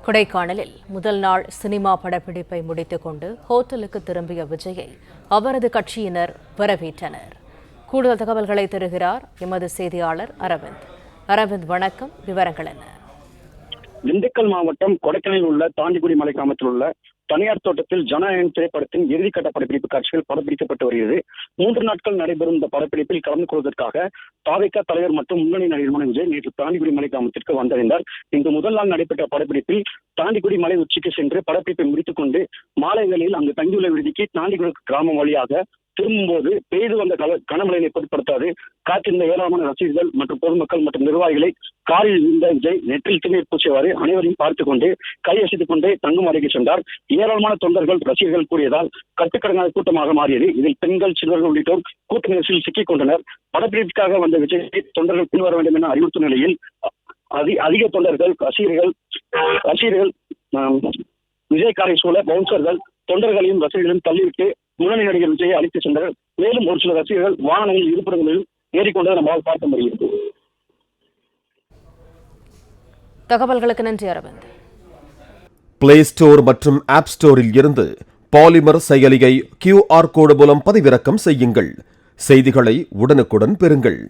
கொடைக்கானலில் முதல் நாள் சினிமா படப்பிடிப்பை முடித்துக் கொண்டு ஹோட்டலுக்கு திரும்பிய விஜயை அவரது கட்சியினர் வரவேற்றனர். கூடுதல் தகவல்களை தருகிறார் எமது செய்தியாளர் அரவிந்த். அரவிந்த், வணக்கம். விவரங்கள் என்ன? திண்டுக்கல் மாவட்டம் கொடைக்கானலில் உள்ள தாண்டிக்குடி மலை கிராமத்தில் உள்ள தனியார் தோட்டத்தில் ஜனநாயகம் திரைப்படத்தின் இறுதிக்கட்ட படப்பிடிப்பு காட்சிகள் படப்பிடிக்கப்பட்டு வருகிறது. 3 நாட்கள் நடைபெறும் இந்த படப்பிடிப்பில் கலந்து கொள்வதற்காக தாவேகா தலைவர் மற்றும் முன்னணி நடிகர் விஜய் நேற்று தாண்டிக்குடி மலை கிராமத்திற்கு வந்தடைந்தார். இன்று முதல் நாள் நடைபெற்ற படப்பிடிப்பில் தாண்டிக்குடி மலை உச்சிக்கு சென்று படப்பிடிப்பை முடித்துக் கொண்டு மாலை வேளையில் அங்கு தங்கியுள்ள விடுதிக்கு தாண்டிக்குடி கிராமம் வழியாக திரும்பும்போது பெய்து வந்த கனமழையை பொருட்படுத்தாது காத்திருந்த ஏராளமான ரசிகர்கள் மற்றும் பொதுமக்கள் மற்றும் நிர்வாகிகளை காரில் இருந்த விஜய் நெற்றில் திருநீர் பூசியவாறு அனைவரையும் பார்த்துக் கொண்டு கையசைத்துக் கொண்டே தங்கும் அறைக்கு சென்றார். ஏராளமான தொண்டர்கள் ரசிகர்கள் கூடியதால் கட்டுக்கடங்காத கூட்டமாக மாறியது. இதில் பெண்கள், சிறுவர்கள் உள்ளிட்டோர் கூட்ட நெரிசலில் சிக்கிக் கொண்டனர். படப்பிடிப்புக்காக வந்த விஜய் தொண்டர்கள் பின்வர வேண்டும் என அறிவுறுத்தும் நிலையில் அதிக தொண்டர்கள் ரசிகர்கள் விஜய் காரை சூழ பவுன்சர்கள் தொண்டர்களையும் ரசிகர்களையும் தள்ளிவிட்டு முன்னணி நடிகர் விஜயை அழைத்து சென்றனர். மேலும் ஒரு சில ரசிகர்கள் வாகனங்களில் இருபுறங்களிலும் ஏறிக்கொண்டதை நம்மால் பார்க்க முடிகிறது. தகவல்களுக்கு நன்றி அரவிந்த். பிளே ஸ்டோர் மற்றும் ஆப் ஸ்டோரில் இருந்து பாலிமர் செயலியை QR கோடு மூலம் பதிவிறக்கம் செய்யுங்கள். செய்திகளை உடனுக்குடன் பெறுங்கள்.